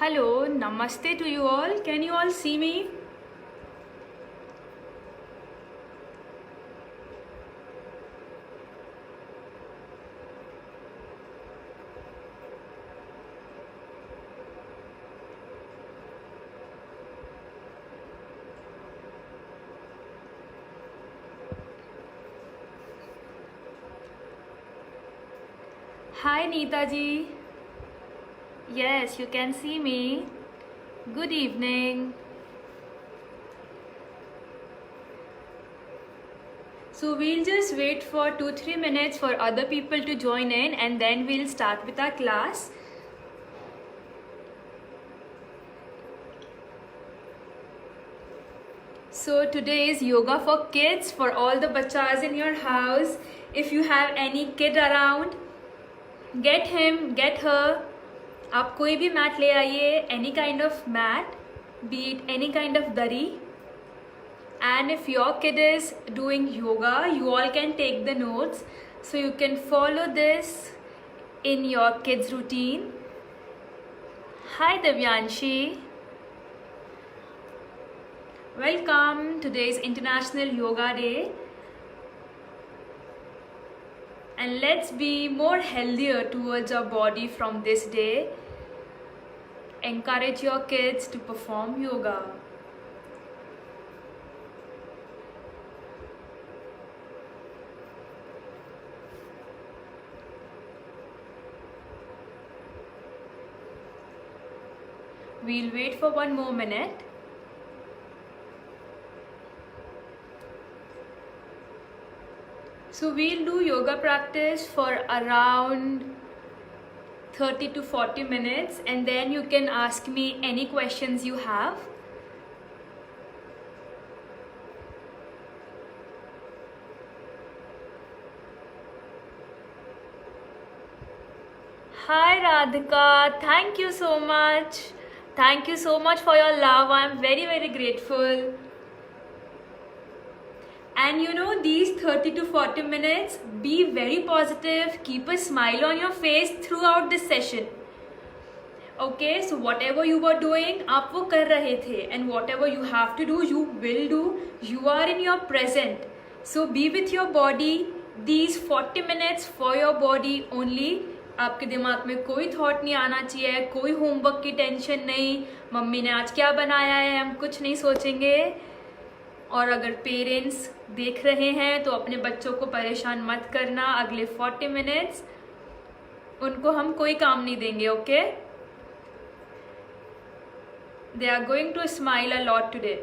Hello, namaste to you all. Can you all see me? Hi, Neeta ji. Yes, you can see me. Good evening. So we'll just wait for 2-3 minutes for other people to join in and then we'll start with our class. So today is yoga for kids for all the bachas in your house. If you have any kid around, get him, get her. आप कोई भी mat ले आइए, any kind of mat, be it any kind of dari. And if your kid is doing yoga, you all can take the notes so you can follow this in your kids routine. Hi Devyanshi. Welcome. Today is International Yoga Day. And let's be more healthier towards our body from this day. Encourage your kids to perform yoga. We'll wait for one more minute. So we'll do yoga practice for around 30 to 40 minutes and then you can ask me any questions you have. Hi Radhika, thank you so much. Thank you so much for your love. I'm very grateful. And you know, these 30 to 40 minutes, be very positive, keep a smile on your face throughout this session. Okay, so whatever you were doing, आप वो कर रहे थे, and whatever you have to do, you will do. You are in your present. So be with your body. These 40 minutes for your body only. आपके दिमाग में कोई thought नहीं आना चाहिए, कोई होमवर्क की टेंशन नहीं, मम्मी ने आज क्या बनाया है, हम कुछ नहीं सोचेंगे. और अगर पेरेंट्स देख रहे हैं तो अपने बच्चों को परेशान मत करना. अगले 40 मिनट्स उनको हम कोई काम नहीं देंगे. Okay, they are going to smile a lot today.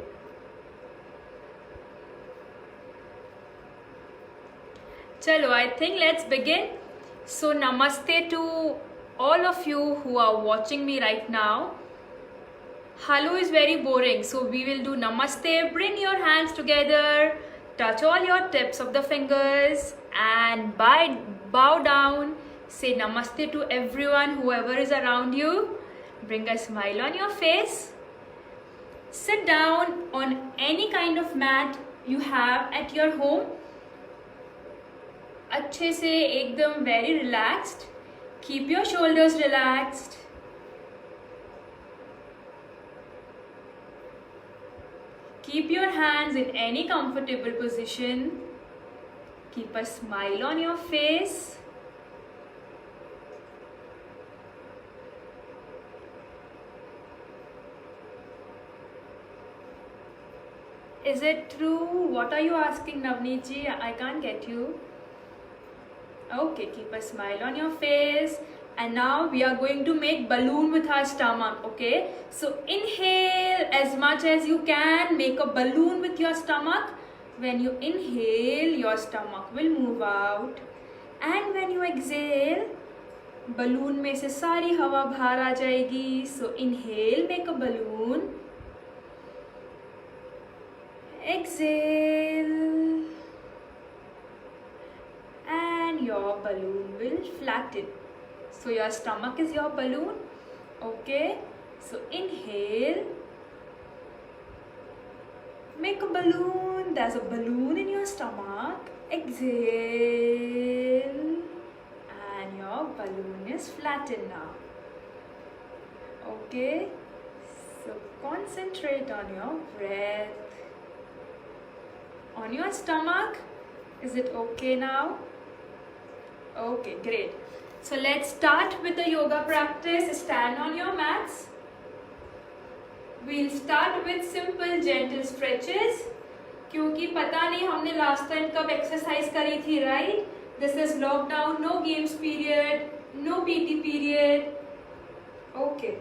चलो, I think let's begin. So namaste to all of you who are watching me right now. Hello is very boring, so we will do namaste. Bring your hands together, touch all your tips of the fingers and bow down. Say namaste to everyone, whoever is around you. Bring a smile on your face. Sit down on any kind of mat you have at your home. अच्छे से एकदम very relaxed. Keep your shoulders relaxed. Keep your hands in any comfortable position. Keep a smile on your face. Is it true? What are you asking, Navneet ji? I can't get you. Okay, keep a smile on your face. And now we are going to make balloon with our stomach. Okay, so inhale as much as you can. Make a balloon with your stomach. When you inhale, your stomach will move out. And when you exhale, balloon में से सारी हवा बाहर आ जाएगी. So inhale, make a balloon. Exhale. And your balloon will flatten. So your stomach is your balloon. Okay, so inhale, make a balloon. There's a balloon in your stomach. Exhale, and your balloon is flattened now. Okay, so concentrate on your breath. On your stomach, is it okay now? Okay, great. So let's start with the yoga practice. Stand on your mats. We'll start with simple gentle stretches. क्योंकि पता नहीं हमने last time कब exercise करी थी, right? This is lockdown, no games period, no PT period. Okay,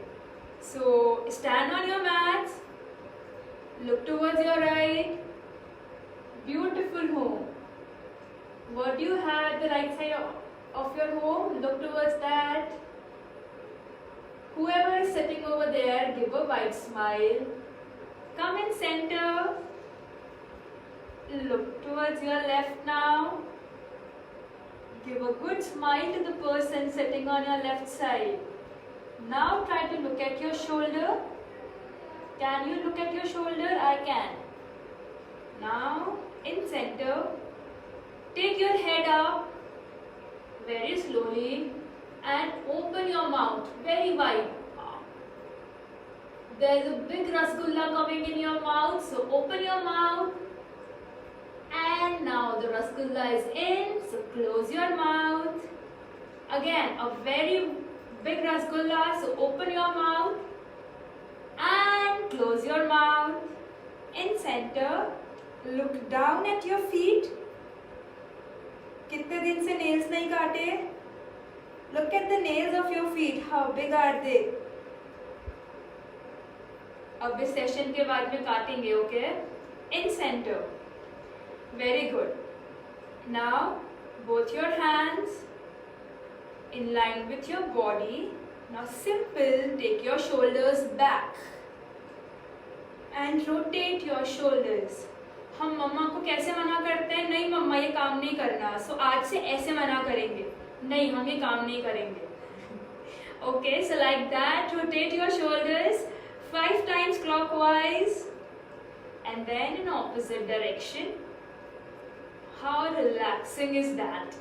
so stand on your mats. Look towards your right. Beautiful home. What do you have at the right side of your home? Look towards that. Whoever is sitting over there, give a wide smile. Come in center. Look towards your left now. Give a good smile to the person sitting on your left side. Now try to look at your shoulder. Can you look at your shoulder? I can. Now in center, take your head up very slowly and open your mouth very wide. There is a big rasgulla coming in your mouth, so open your mouth. And now the rasgulla is in, so close your mouth. Again, a very big rasgulla, so open your mouth and close your mouth. In center, look down at your feet. कितने दिन से nails नहीं काटे? Look at the nails of your feet. How big are they? अब इस session के बाद में काटेंगे, okay? In center. Very good. Now, both your hands in line with your body. Now, simple, take your shoulders back and rotate your shoulders. हम मम्मा को कैसे मना करते हैं? नहीं मम्मा ये काम नहीं करना. So आज से ऐसे मना करेंगे. नहीं हम ये काम नहीं करेंगे. Okay, so like that, rotate your shoulders 5 times clockwise and then in opposite direction. How relaxing is that?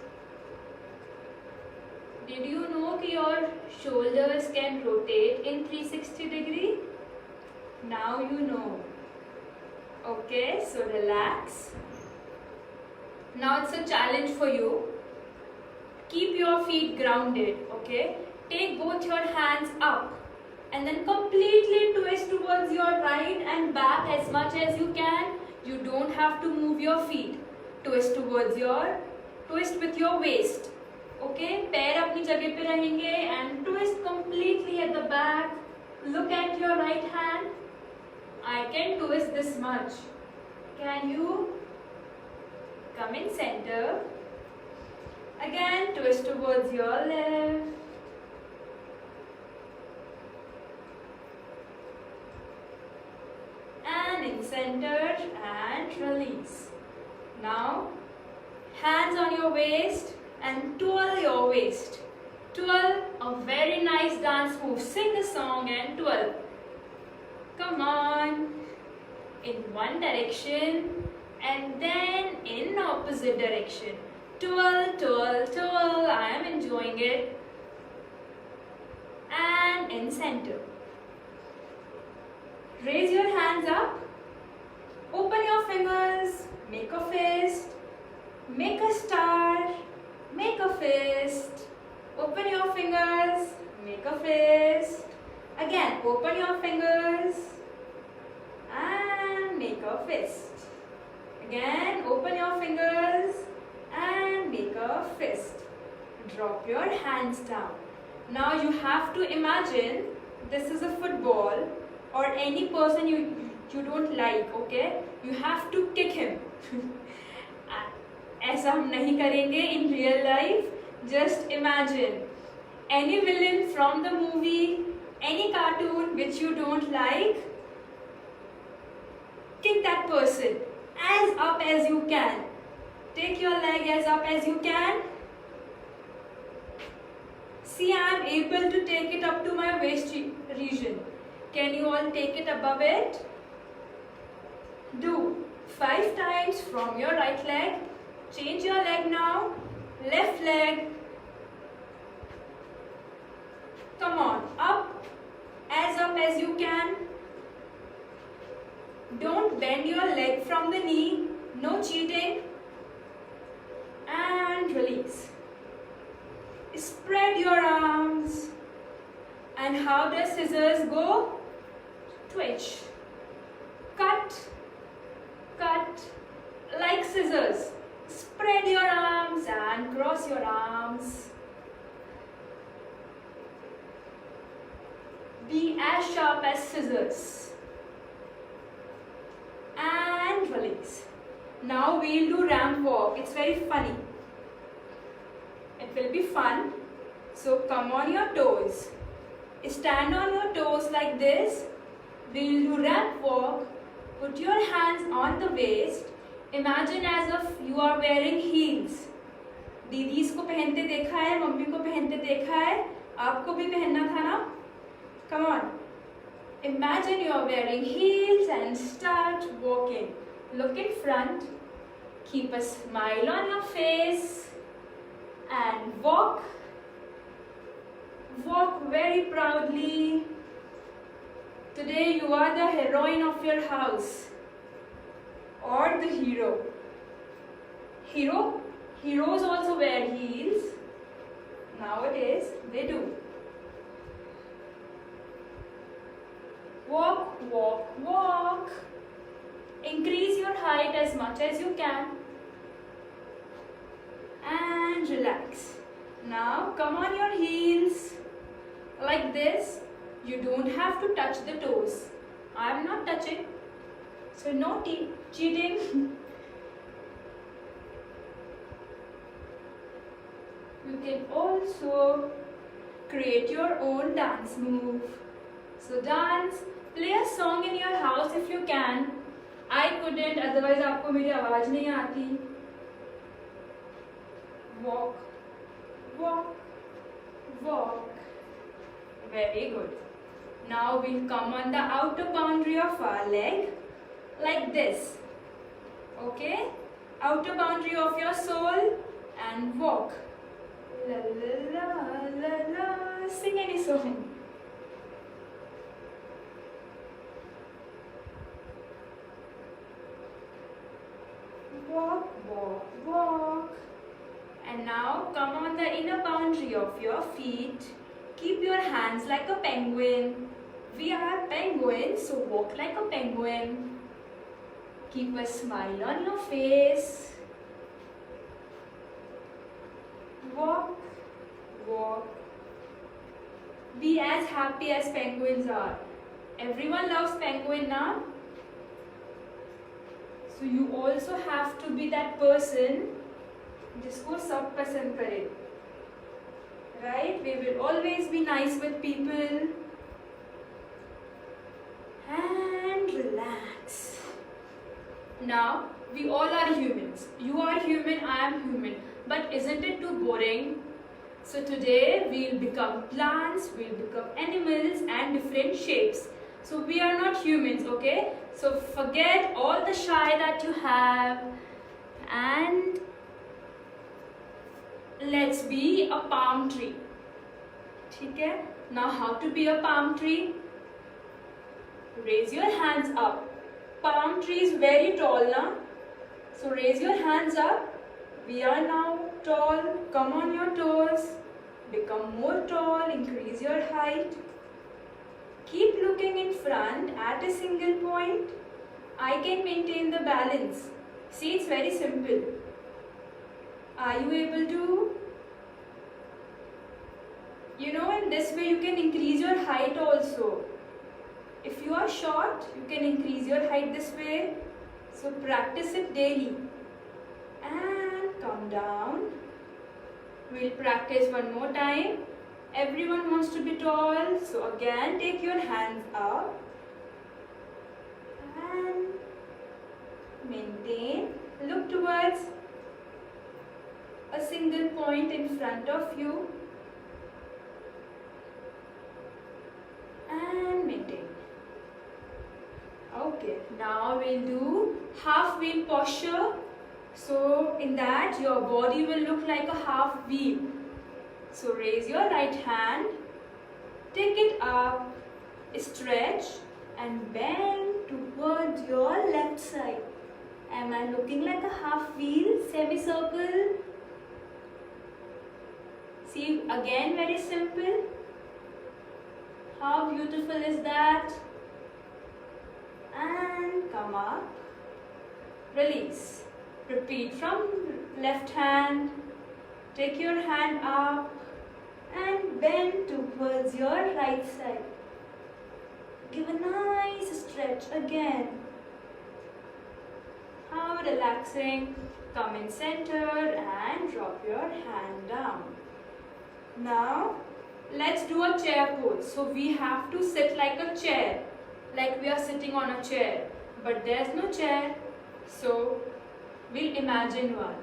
Did you know that your shoulders can rotate in 360 degree? Now you know. Okay, so relax. Now it's a challenge for you. Keep your feet grounded, okay? Take both your hands up and then completely twist towards your right and back as much as you can. You don't have to move your feet. Twist with your waist. Okay, पैर अपनी जगह पे रहेंगे and twist completely at the back. Look at your right hand. I can twist this much. Can you? Come in center. Again, twist towards your left. And in center and release. Now, hands on your waist and twirl your waist. Twirl, a very nice dance move. Sing the song and twirl. Come on. In one direction and then in opposite direction. Twirl, twirl, twirl. I am enjoying it. And in center. Raise your hands up. Open your fingers. Make a fist. Make a star. Make a fist. Open your fingers. Make a fist. Again, open your fingers. And make a fist. Again, open your fingers. And make a fist. Drop your hands down. Now you have to imagine this is a football or any person you don't like, okay? You have to kick him. ऐसा हम नहीं करेंगे in real life. Just imagine any villain from the movie, any cartoon which you don't like, kick that person as up as you can. Take your leg as up as you can. See, I am able to take it up to my waist region. Can you all take it above it? Do 5 times from your right leg. Change your leg now. Left leg. Come on, up as bend your leg from the knee, no cheating, and release. Spread your arms. And how does scissors go? Twitch. Cut, cut, like scissors. Spread your arms and cross your arms. Be as sharp as scissors. And release. Now we'll do ramp walk. It's very funny. It will be fun. So come on your toes. Stand on your toes like this. We'll do ramp walk. Put your hands on the waist. Imagine as if you are wearing heels. Didis को पहनते देखा है, mummy को पहनते देखा है, आपको भी पहनना था ना? Come on. Imagine you are wearing heels and start walking. Look in front. Keep a smile on your face and walk. Walk very proudly. Today you are the heroine of your house or the hero. Heroes also wear heels. Nowadays they do. Walk, walk, walk. Increase your height as much as you can. And relax. Now come on your heels. Like this. You don't have to touch the toes. I am not touching. So no cheating. You can also create your own dance move. So dance, play a song in your house if you can. I couldn't, otherwise आपको मेरी आवाज नहीं आती. Walk, walk, walk. Very good. Now we'll come on the outer boundary of our leg like this. Okay? Outer boundary of your sole and walk. La la la la la. Sing any song. Walk, walk, walk. And now come on the inner boundary of your feet. Keep your hands like a penguin. We are penguins, so walk like a penguin. Keep a smile on your face. Walk, walk. Be as happy as penguins are. Everyone loves penguin now. So you also have to be that person जिसको सब पसंद करे. Right? We will always be nice with people. And relax. Now, we all are humans. You are human, I am human. But isn't it too boring? So today, we'll become plants, we'll become animals and different shapes. So we are not humans, okay? So forget all the shy that you have and let's be a palm tree. Okay? Now how to be a palm tree? Raise your hands up. Palm tree is very tall now. So raise your hands up. We are now tall. Come on your toes. Become more tall. Increase your height. Keep looking in front at a single point. I can maintain the balance. See, it's very simple. Are you able to? You know, in this way you can increase your height also. If you are short, you can increase your height this way. So practice it daily. And come down. We'll practice one more time. Everyone wants to be tall. So again, take your hands up. And maintain. Look towards a single point in front of you. And maintain. Okay, now we'll do half wheel posture. So in that your body will look like a half wheel. So raise your right hand, take it up, stretch and bend to towards your left side. Am I looking like a half wheel, semicircle? See, again very simple. How beautiful is that? And come up. Release. Repeat from left hand. Take your hand up and bend towards your right side. Give a nice stretch again. How relaxing. Come in center and drop your hand down. Now, let's do a chair pose. So we have to sit like a chair, like we are sitting on a chair. But there's no chair, so we'll imagine one.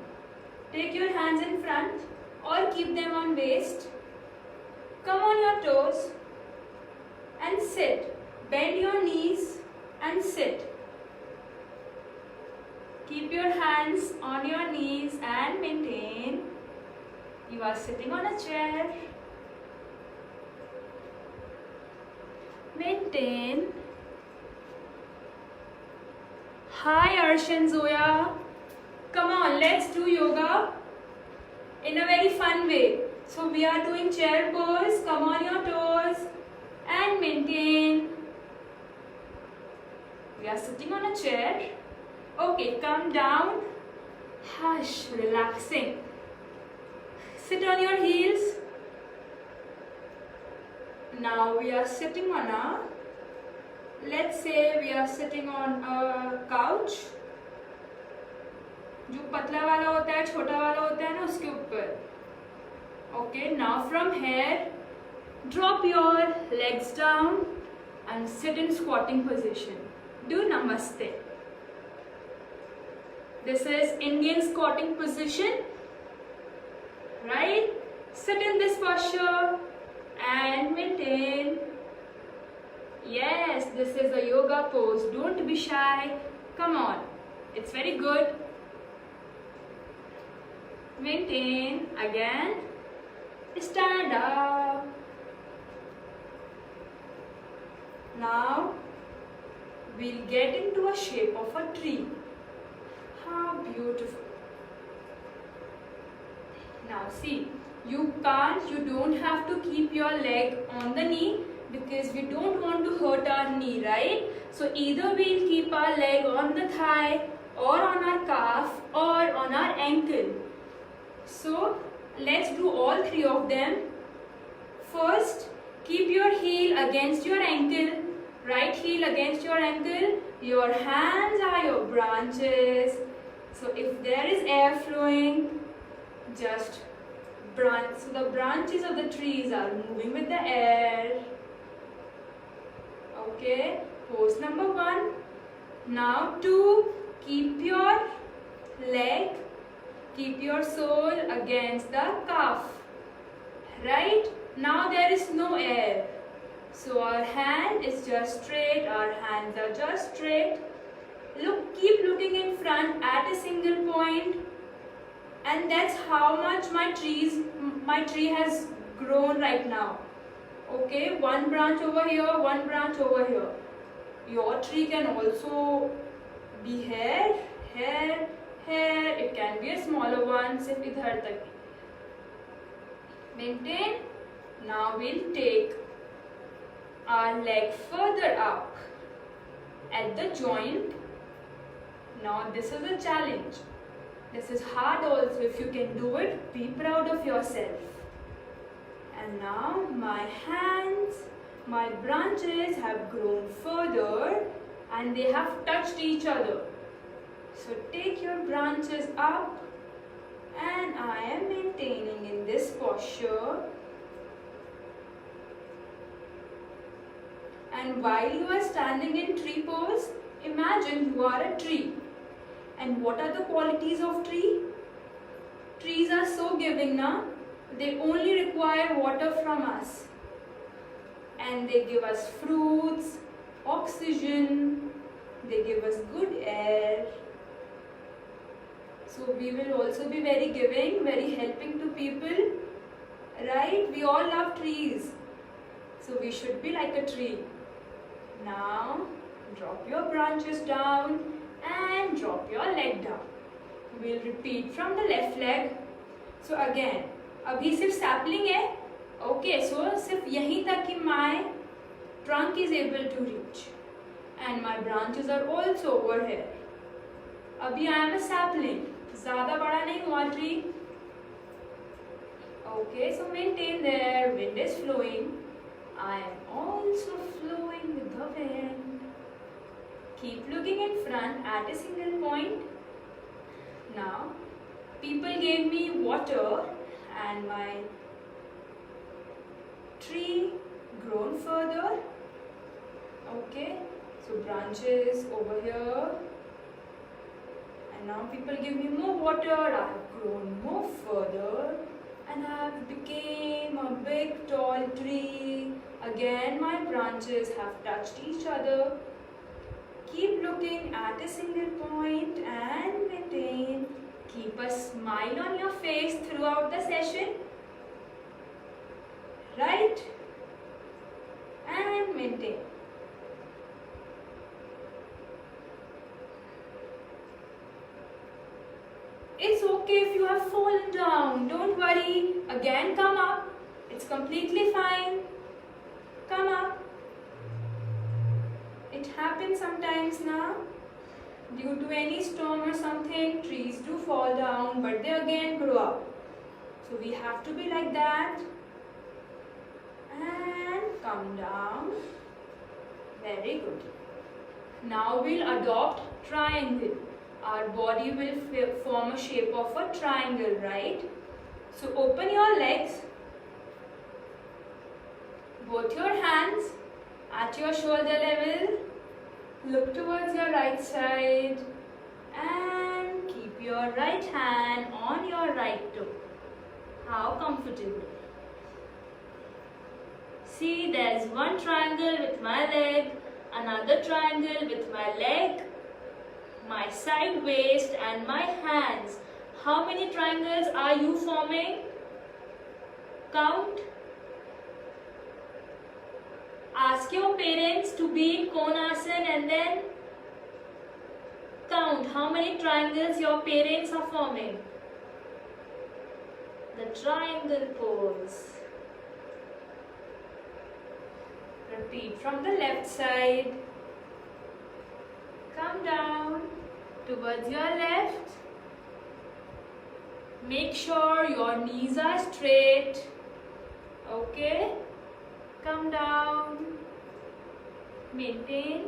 Take your hands in front or keep them on waist. Come on your toes and sit. Bend your knees and sit. Keep your hands on your knees and maintain. You are sitting on a chair. Maintain. Hi Arsh and Zoya. Come on, let's do yoga in a very fun way. So we are doing chair pose. Come on your toes and maintain. We are sitting on a chair. Okay, come down. Hush, relaxing. Sit on your heels. Now we are sitting on a, let's say we are sitting on a couch. जो पतला वाला होता है, छोटा वाला होता है ना, उसके ऊपर. Okay, now from here, drop your legs down and sit in squatting position. Do Namaste. This is Indian squatting position. Right? Sit in this posture and maintain. Yes, this is a yoga pose. Don't be shy. Come on. It's very good. Maintain. Again. Stand up. Now, we'll get into a shape of a tree. How beautiful. Now see, you don't have to keep your leg on the knee because we don't want to hurt our knee, right? So either we'll keep our leg on the thigh or on our calf or on our ankle. So let's do all three of them. First, keep your heel against your ankle, right heel against your ankle. Your hands are your branches. So if there is air flowing, just branch. So the branches of the trees are moving with the air. Okay, pose number 1. Now 2, keep your leg, keep your sole against the calf. Right? Now there is no air. So our hand is just straight, our hands are just straight. Keep looking in front at a single point. And that's how much my tree has grown right now. Okay, one branch over here, one branch over here. Your tree can also be here, here, here. It can be a smaller one. Sirf idhar tak. Maintain. Now we'll take our leg further up at the joint. Now this is a challenge. This is hard also. If you can do it, be proud of yourself. And now my hands, my branches have grown further and they have touched each other. So take your branches up and I am maintaining in this posture. And while you are standing in tree pose, imagine you are a tree. And what are the qualities of tree? Trees are so giving, na? They only require water from us. And they give us fruits, oxygen, they give us good air. So we will also be very giving, very helping to people. Right? We all love trees. So we should be like a tree. Now Drop your branches down and drop your leg down. We'll repeat from the left leg. So again, अभी सिर्फ sapling है. Okay, so सिर्फ यहीं तक कि my trunk is able to reach and my branches are also over here. अभी I am a sapling. ज़्यादा बड़ा नहीं हुआ tree. Okay, so maintain there. Wind is flowing. I am also flowing with the wind. Keep looking in front at a single point. Now, people gave me water and my tree grown further. Okay, so branches over here. And now people give me more water. I have grown more further. And I have became a big tall tree. Again my branches have touched each other. Keep looking at a single point and maintain. Keep a smile on your face throughout the session. Right? And maintain. It's okay if you have fallen down. Don't worry. Again, come up. It's completely fine. Come up. It happens sometimes now. Due to any storm or something, trees do fall down, but they again grow up. So we have to be like that. And come down. Very good. Now we'll adopt triangle. Our body will form a shape of a triangle, right? So open your legs, both your hands at your shoulder level, look towards your right side and keep your right hand on your right toe. How comfortable. See, there's one triangle with my leg, another triangle with my leg, my side waist and my hands. How many triangles are you forming? Count. Ask your parents to be in Konasana and then count how many triangles your parents are forming. The triangle pose. Repeat from the left side. Come down towards your left. Make sure your knees are straight. Okay. Come down. Maintain.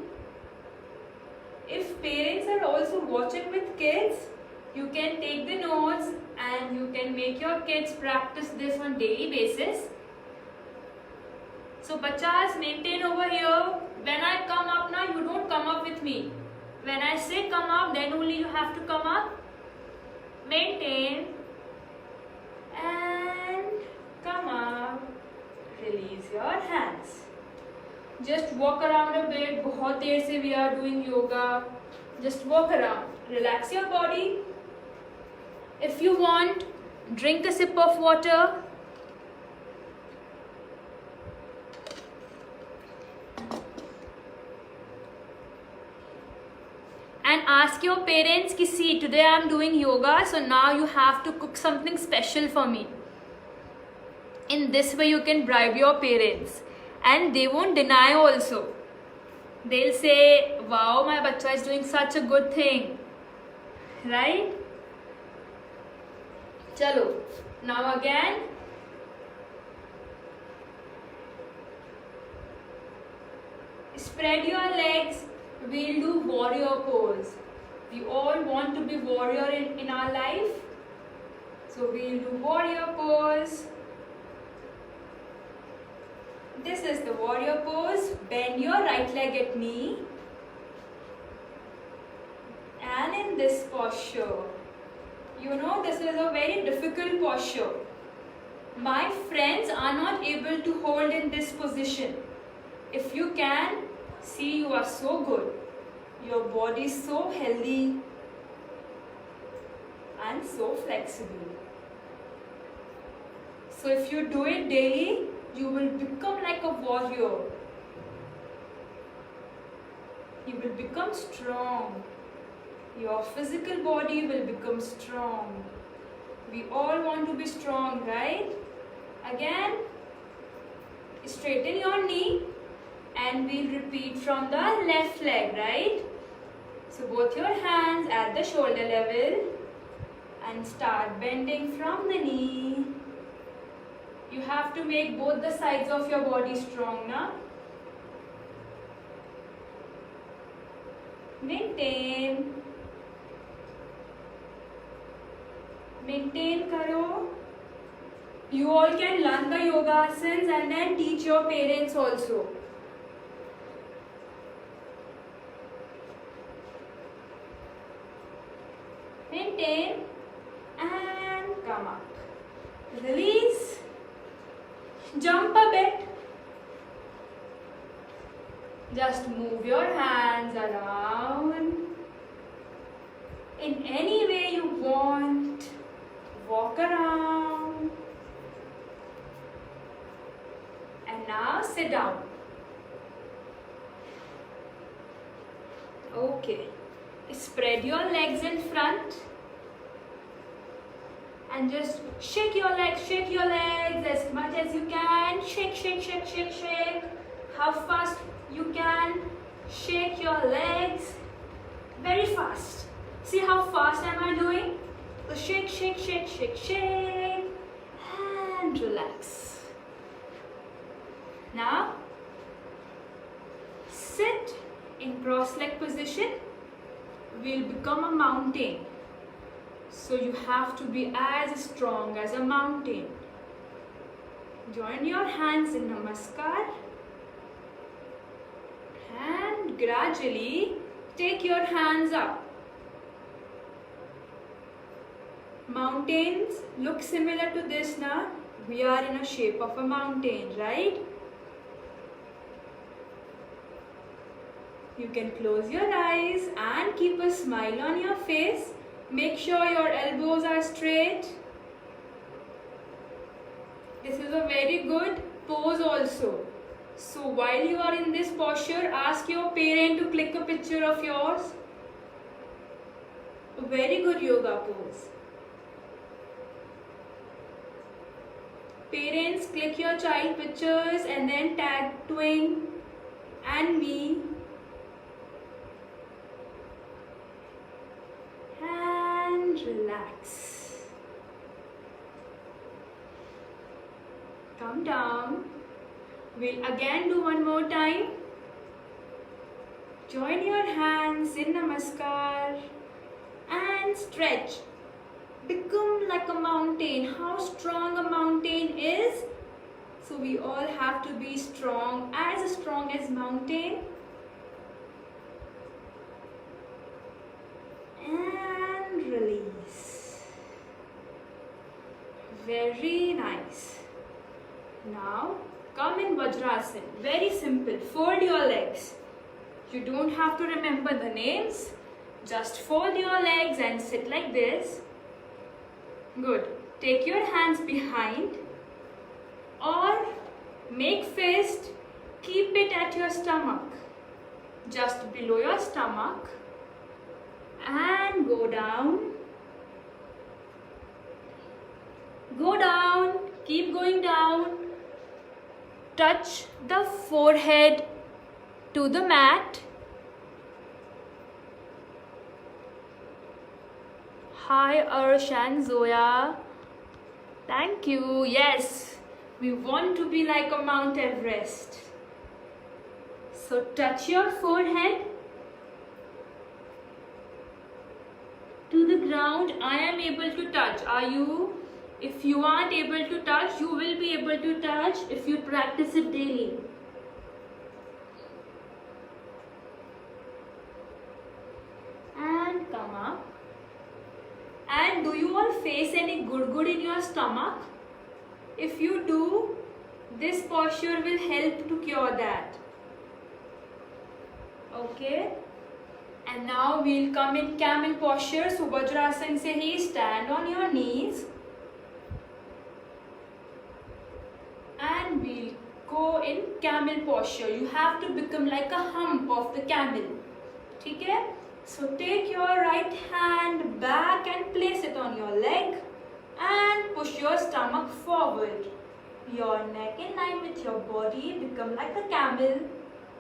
If parents are also watching with kids, you can take the notes and you can make your kids practice this on daily basis. So bachas, maintain over here. When I come up now, you don't come up with me. When I say come up, then only you have to come up. Maintain. And come up. Release your hands. Just walk around a bit. बहुत देर से we are doing yoga. Just walk around. Relax your body. If you want, drink a sip of water. And ask your parents ki see, today I am doing yoga, so now you have to cook something special for me. In this way you can bribe your parents and they won't deny also. They'll say, wow, my bacha is doing such a good thing. Right? Chalo. Now again. Spread your legs. We'll do warrior pose. We all want to be warrior in our life. So we'll do warrior pose. This is the warrior pose. Bend your right leg at knee. And in this posture, you know, this is a very difficult posture. My friends are not able to hold in this position. If you can, see, you are so good. Your body is so healthy and so flexible. So if you do it daily, you will become like a warrior. You will become strong. Your physical body will become strong. We all want to be strong, right? Again, straighten your knee and we'll repeat from the left leg, right? So both your hands at the shoulder level and start bending from the knee. You have to make both the sides of your body strong now. Maintain. Maintain karo. You all can learn the yoga asanas and then teach your parents also. Maintain and come up. Release. Jump a bit. Just move your hands around in any way you want. Walk around. And now sit down. Okay. Spread your legs in front. And just shake your legs as much as you can. Shake, shake, shake, shake, shake. How fast you can. Shake your legs. Very fast. See how fast am I doing? So shake, shake, shake, shake, shake. And relax. Now, sit in cross-leg position. We'll become a mountain. So you have to be as strong as a mountain. Join your hands in Namaskar. And gradually take your hands up. Mountains look similar to this now. We are in a shape of a mountain, right? You can close your eyes and keep a smile on your face. Make sure your elbows are straight. This is a very good pose also. So while you are in this posture, ask your parent to click a picture of yours. A very good yoga pose. Parents, click your child pictures and then tag Twing and me. And relax. Come down. We'll again do one more time. Join your hands in Namaskar and stretch. Become like a mountain. How strong a mountain is. So we all have to be strong as mountain. And release. Very nice. Now come in Vajrasana. Very simple. Fold your legs. You don't have to remember the names. Just fold your legs and sit like this. Good. Take your hands behind or make fist. Keep it at your stomach. Just below your stomach. And go down. Go down. Keep going down. Touch the forehead to the mat. Hi Arsh and Zoya. Thank you. Yes, we want to be like a Mount Everest. So touch your forehead to the ground. I am able to touch. Are you? If you aren't able to touch, you will be able to touch if you practice it daily. And come up. And do you all face any good in your stomach? If you do, this posture will help to cure that. Okay? And now we'll come in camel posture. So Vajrasana se hi stand on your knees. And we'll go in camel posture. You have to become like a hump of the camel. ठीक है? So take your right hand back and place it on your leg and push your stomach forward. Your neck in line with your body, become like a camel.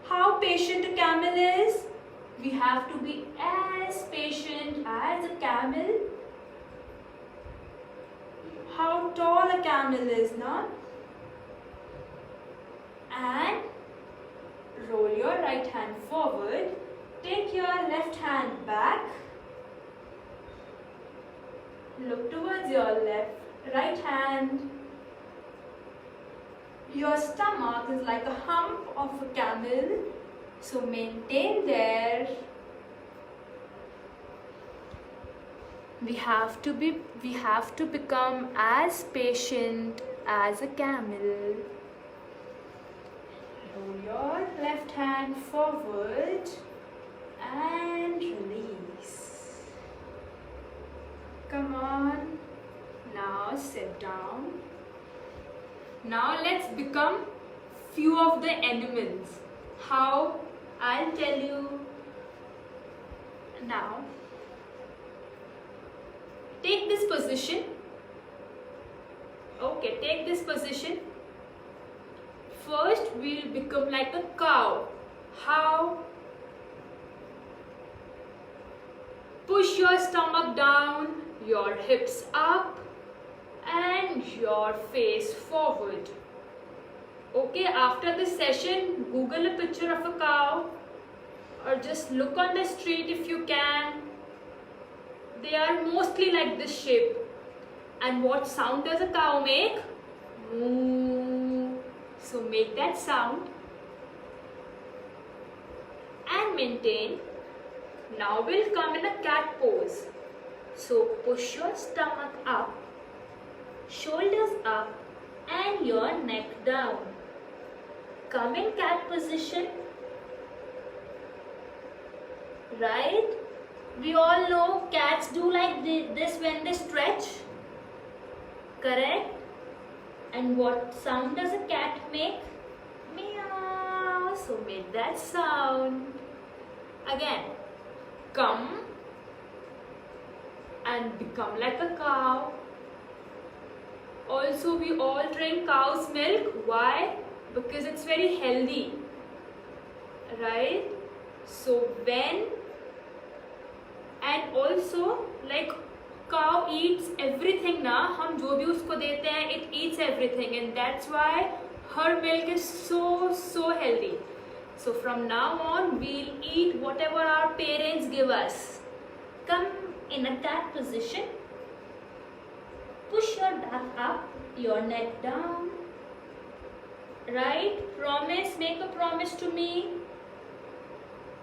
How patient a camel is? We have to be as patient as a camel. How tall a camel is, na? And roll your right hand forward. Take your left hand back. Look towards your right hand. Your stomach is like a hump of a camel, so maintain there. We have to become as patient as a camel. Roll your left hand forward and release. Come on. Now sit down. Now let's become few of the animals. How? I'll tell you now. Take this position. Okay, take this position. First, we'll become like a cow. How? Push your stomach down, your hips up, and your face forward. Okay, after this session, Google a picture of a cow or just look on the street if you can. They are mostly like this shape. And what sound does a cow make? Moo. So make that sound and maintain. Now we'll come in a cat pose. So push your stomach up, shoulders up and your neck down. Come in cat position. Right? We all know cats do like this when they stretch. Correct? And what sound does a cat make? Meow. So make that sound. Again, come and become like a cow. Also, we all drink cow's milk. Why? Because it's very healthy. Right? So and also like cow eats everything na, हम जो भी उसको देते हैं, it eats everything, and that's why her milk is so healthy. So from now on, we'll eat whatever our parents give us. Come in a cat position. Push your back up, your neck down. Right? Promise, make a promise to me.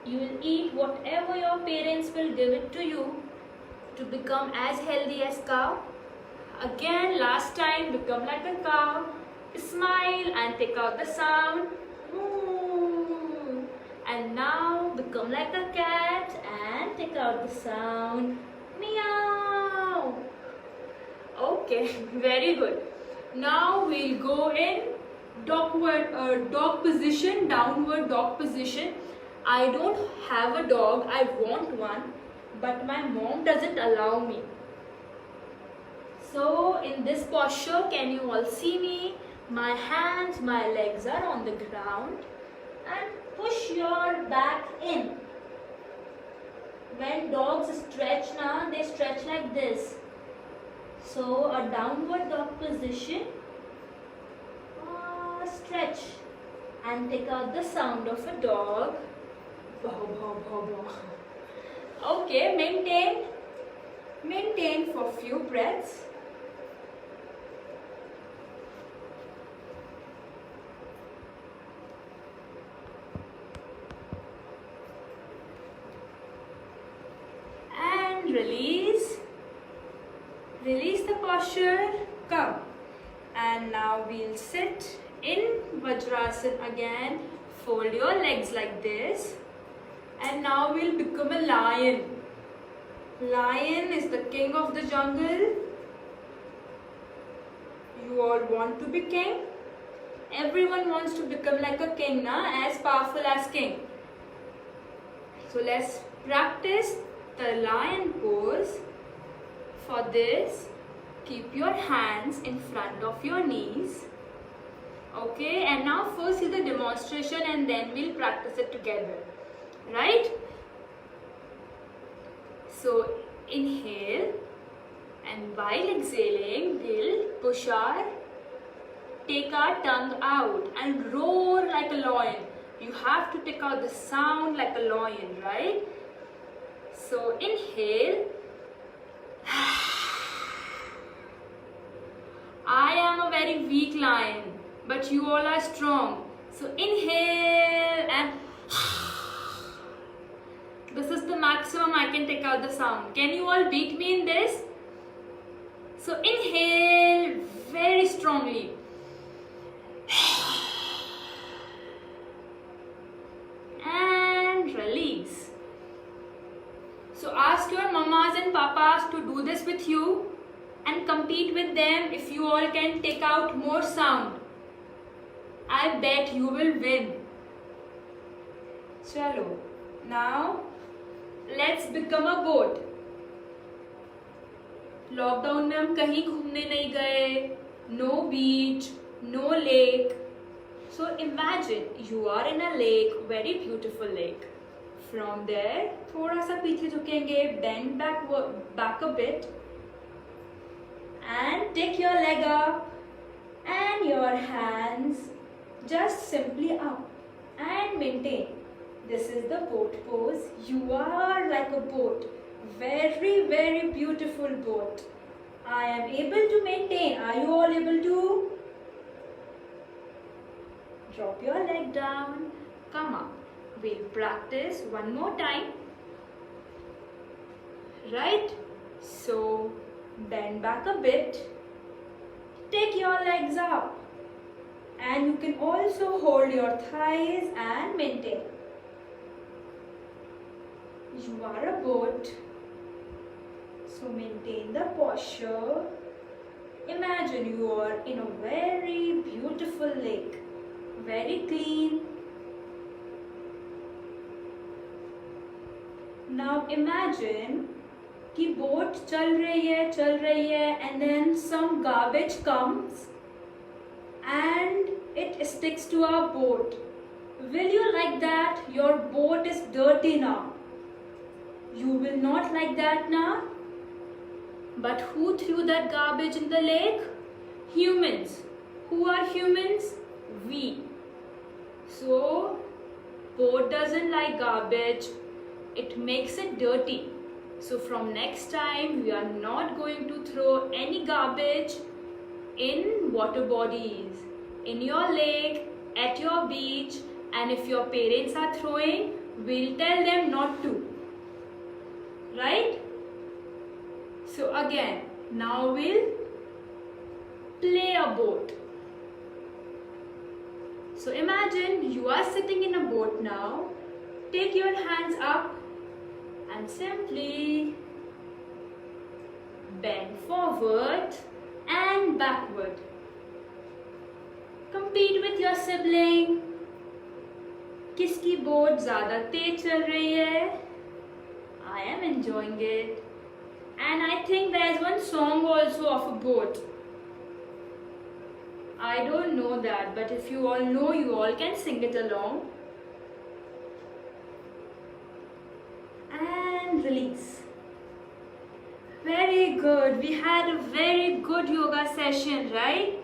You will eat whatever your parents will give it to you to become as healthy as cow. Again, last time, become like a cow. Smile and take out the sound. Moo. And now become like a cat and take out the sound. Meow. Okay, very good. Now we'll go in dog position, downward dog position. I don't have a dog, I want one, but my mom doesn't allow me. So in this posture, can you all see me? My hands, my legs are on the ground, and push your back in. When dogs stretch now, they stretch like this. So a downward dog position, stretch and take out the sound of a dog. Okay, maintain for few breaths. And release the posture, come. And now we'll sit in Vajrasana again. Fold your legs like this. And now we'll become a lion. Lion is the king of the jungle. You all want to be king? Everyone wants to become like a king, na? As powerful as king. So let's Practice the lion pose. For this, keep your hands in front of your knees. Okay, and now first see the demonstration and then we'll practice it together. Right? So inhale, and while exhaling, we'll take our tongue out and roar like a lion. You have to take out the sound like a lion, right? So inhale. I am a very weak lion, but you all are strong. So inhale and this is the maximum I can take out the sound. Can you all beat me in this? So inhale very strongly. And release. So ask your mamas and papas to do this with you and compete with them if you all can take out more sound. I bet you will win. Chalo. Now let's become a boat. Lockdown में हम कहीं घूमने नहीं गए. No beach, no lake. So imagine you are in a lake, very beautiful lake. From there, थोड़ा सा पीछे झुकेंगे, bend back a bit, and take your leg up, and your hands just simply up, and maintain. This is the boat pose. You are like a boat, very, very beautiful boat. I am able to maintain. Are you all able to? Drop your leg down. Come up. We'll practice one more time. Right? So, bend back a bit. Take your legs up. And you can also hold your thighs and maintain. You are a boat. So maintain the posture. Imagine you are in a very beautiful lake. Very clean. Now imagine कि boat चल रही है and then some garbage comes and it sticks to our boat. Will you like that? Your boat is dirty now. You will not like that now. But who threw that garbage in the lake? Humans. Who are humans? We. So, boat doesn't like garbage. It makes it dirty. So from next time, we are not going to throw any garbage in water bodies, in your lake, at your beach, and if your parents are throwing, we'll tell them not to. Right? So again, now we'll play a boat. So imagine you are sitting in a boat now. Take your hands up and simply bend forward and backward. Compete with your sibling. किसकी boat ज़्यादा तेज चल रही है? I am enjoying it. And I think there is one song also of a boat. I don't know that, but if you all know, you all can sing it along. And release. Very good. We had a very good yoga session, right?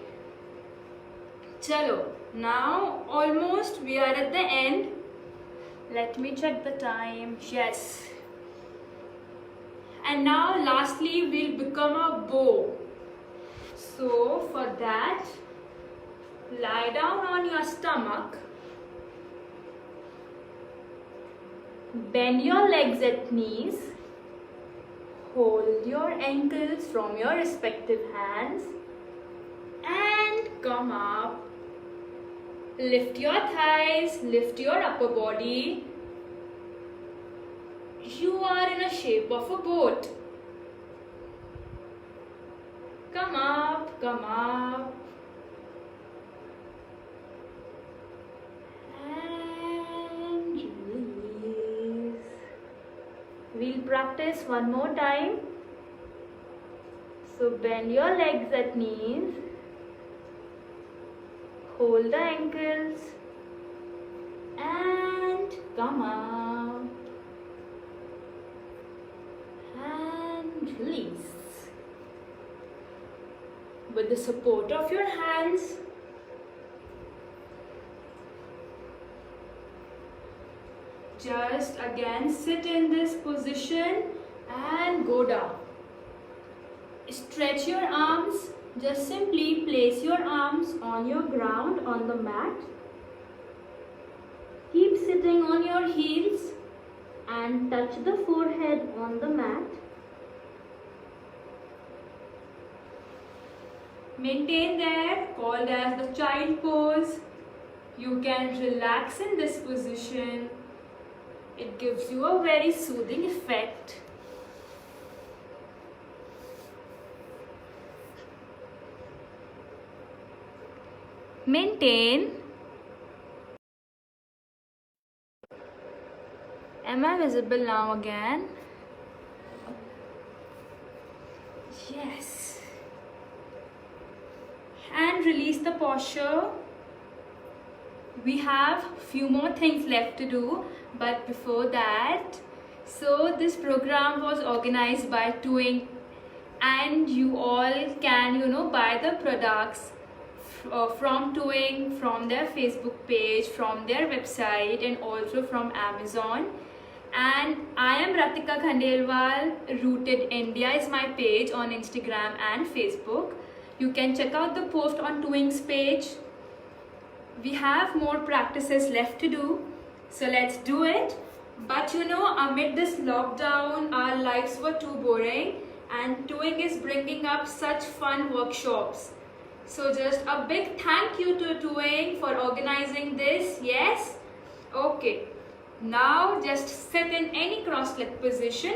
Chalo. Now almost we are at the end. Let me check the time. Yes. And now lastly we'll become a bow. So for that, lie down on your stomach. Bend your legs at knees. Hold your ankles from your respective hands. And come up. Lift your thighs, lift your upper body. You are in a shape of a boat. Come up, come up. And release. practice one more time. So bend your legs at knees. Hold the ankles. And come out. And release. With the support of your hands, just again sit in this position and go down. Stretch your arms. Just simply place your arms on your ground on the mat. Keep sitting on your heels and touch the forehead on the mat. Maintain there, called as the child pose. You can relax in this position. It gives you a very soothing effect. Maintain. Am I visible now again? Yes. And release the posture. We have few more things left to do, but before that, so this program was organized by Tuing, and you all can buy the products from Tuing, from their Facebook page, from their website, and also from Amazon. And I am Ratika Khandelwal. Rooted India is my page on Instagram and Facebook. You can check out the post on Tuing's page. We have more practices left to do, so let's do it. But amid this lockdown, our lives were too boring, and Tuing is bringing up such fun workshops. So just a big thank you to Tuing for organizing this. Yes? Okay. Now just sit in any cross-legged position.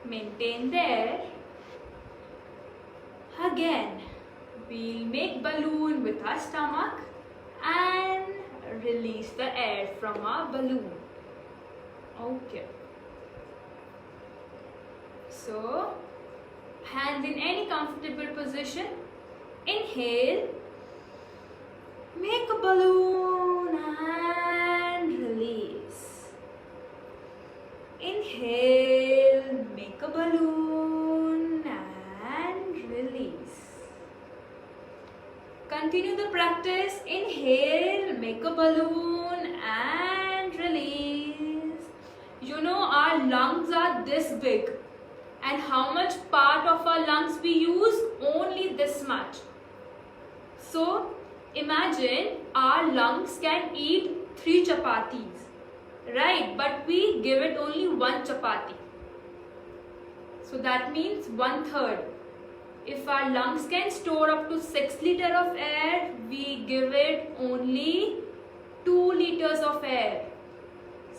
Maintain there. Again, we'll make balloon with our stomach and release the air from our balloon. Okay. So, hands in any comfortable position. Inhale. Make a balloon and release. Inhale. Make a balloon and release. Continue the practice. Inhale, make a balloon and release. Our lungs are this big. And how much part of our lungs we use? Only this much. So, imagine our lungs can eat 3 chapatis. Right? But we give it only 1 chapati. So that means 1/3. If our lungs can store up to 6 liters of air, we give it only 2 liters of air.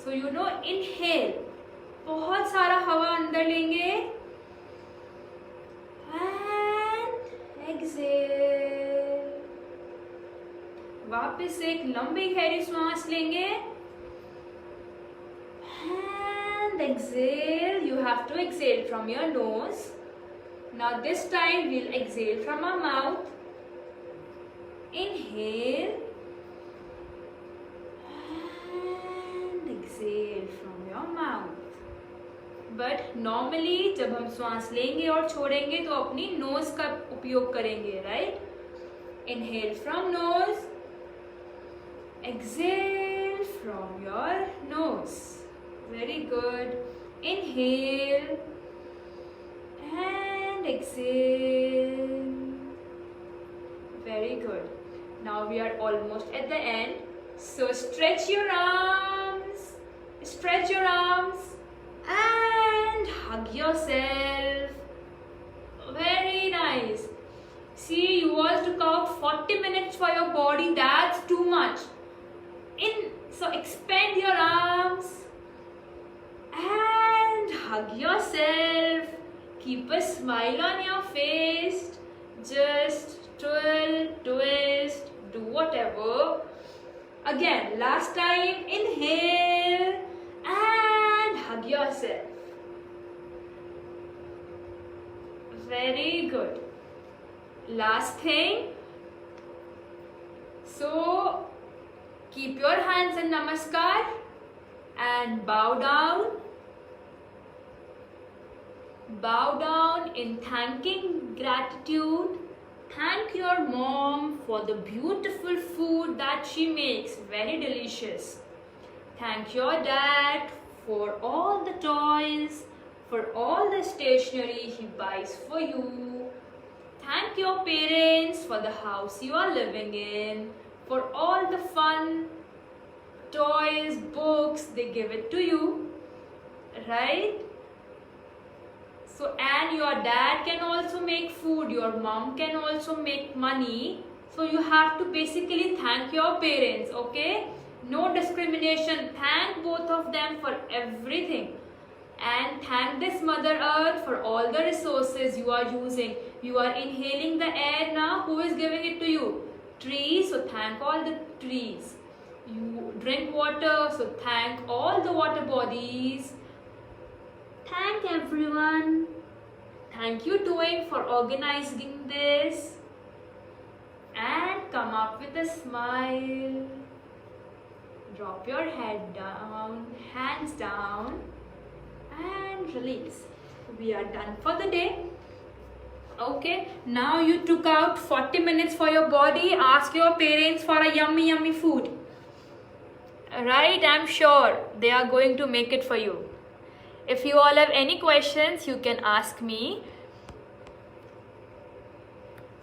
So inhale. बहुत सारा हवा अंदर लेंगे. And exhale. वापस एक लंबी गहरी सांस लेंगे. And exhale. You have to exhale from your nose. Now this time we'll exhale from our mouth. Inhale. And exhale from your mouth. But normally जब हम सांस लेंगे और छोड़ेंगे तो अपनी nose का उपयोग करेंगे, right? Inhale from nose. Exhale from your nose. Very good. Inhale. And exhale. Very good. Now we are almost at the end. So stretch your arms. Stretch your arms. And hug yourself. Very nice. See, you all took out 40 minutes for your body. That's too much. So expand your arms. And hug yourself. Keep a smile on your face. Just twirl, twist, do whatever. Again, last time, inhale yourself. Very good. Last thing. So keep your hands in namaskar and bow down. Bow down in thanking gratitude. Thank your mom for the beautiful food that she makes, very delicious. Thank your dad for all the toys, for all the stationery he buys for you. Thank your parents for the house you are living in, for all the fun, toys, books they give it to you, right? So, and your dad can also make food, your mom can also make money. So you have to basically thank your parents, okay? No discrimination. Thank both of them for everything. And thank this Mother Earth for all the resources you are using. You are inhaling the air now. Who is giving it to you? Trees. So thank all the trees. You drink water. So thank all the water bodies. Thank everyone. Thank you doing for organizing this. And come up with a smile. Drop your head down, hands down, and release. We are done for the day. Okay, now you took out 40 minutes for your body. Ask your parents for a yummy, yummy food. Right, I'm sure they are going to make it for you. If you all have any questions, you can ask me.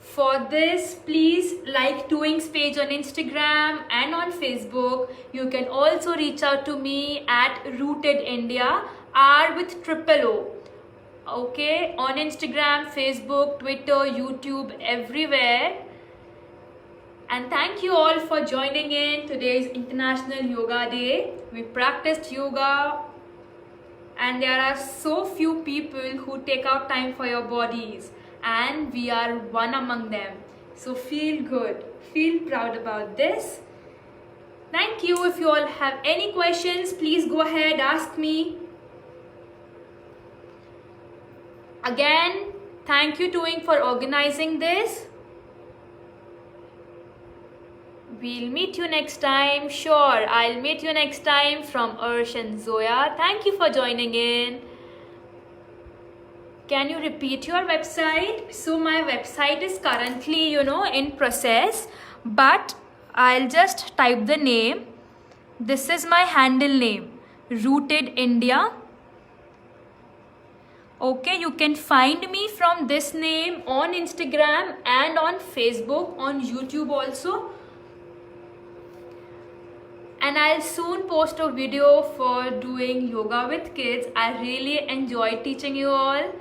For this, please like Doings page on Instagram and on Facebook. You can also reach out to me at Rooted India, R with triple O. Okay, on Instagram, Facebook, Twitter, YouTube, everywhere. And thank you all for joining in today's International Yoga Day. We practiced yoga, and there are so few people who take out time for your bodies, and we are one among them. So feel good, feel proud about this. Thank you. If you all have any questions, please go ahead, ask me. Again, thank you Doing for organizing this. We'll meet you next time. Sure, I'll meet you next time from Ursh and Zoya. Thank you for joining in. Can you repeat your website? So my website is currently, in process, but I'll just type the name. This is my handle name, Rooted India. Okay, you can find me from this name on Instagram and on Facebook, on YouTube also. And I'll soon post a video for doing yoga with kids. I really enjoy teaching you all,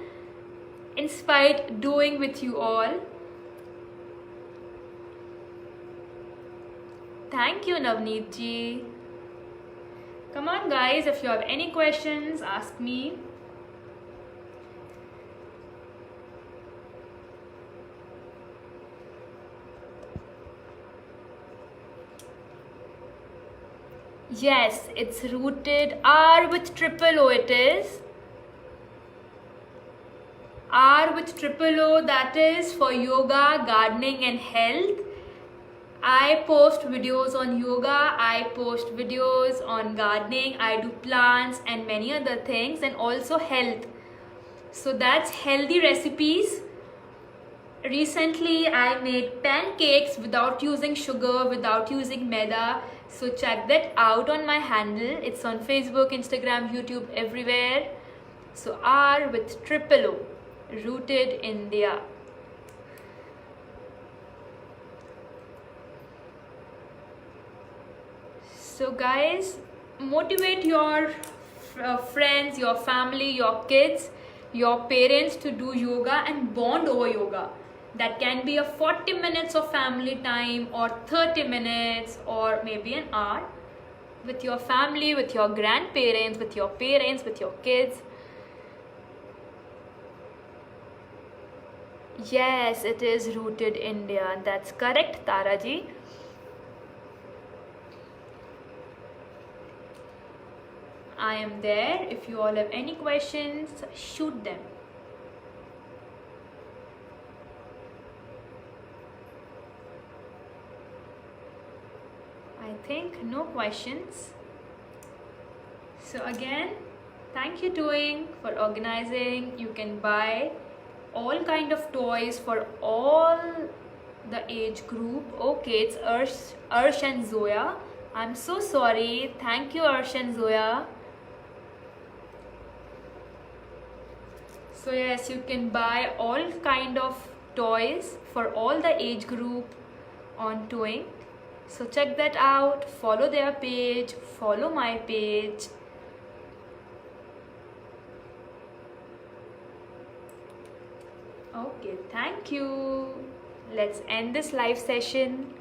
inspired doing with you all. Thank you, Navneet ji. Come on guys, if you have any questions, ask me. Yes, it's Rooted, R with triple O it is. R with triple O, that is for yoga, gardening and health. I post videos on yoga, I post videos on gardening, I do plants and many other things, and also health. So that's healthy recipes. Recently I made pancakes without using sugar, without using maida. So check that out on my handle. It's on Facebook, Instagram, YouTube, everywhere. So R with triple O, Rooted India. So guys, motivate your friends, your family, your kids, your parents to do yoga and bond over yoga. That can be a 40 minutes of family time, or 30 minutes, or maybe an hour with your family, with your grandparents, with your parents, with your kids. Yes, it is Rooted India. That's correct, Taraji. I am there. If you all have any questions, shoot them. I think no questions. So again, thank you Toying for organizing. You can buy all kind of toys for all the age group. Okay, it's Arsh and Zoya. I'm so sorry. Thank you Arsh and Zoya. So yes, you can buy all kind of toys for all the age group on Toying. So check that out. Follow their page. Follow my page. Okay, thank you. Let's end this live session.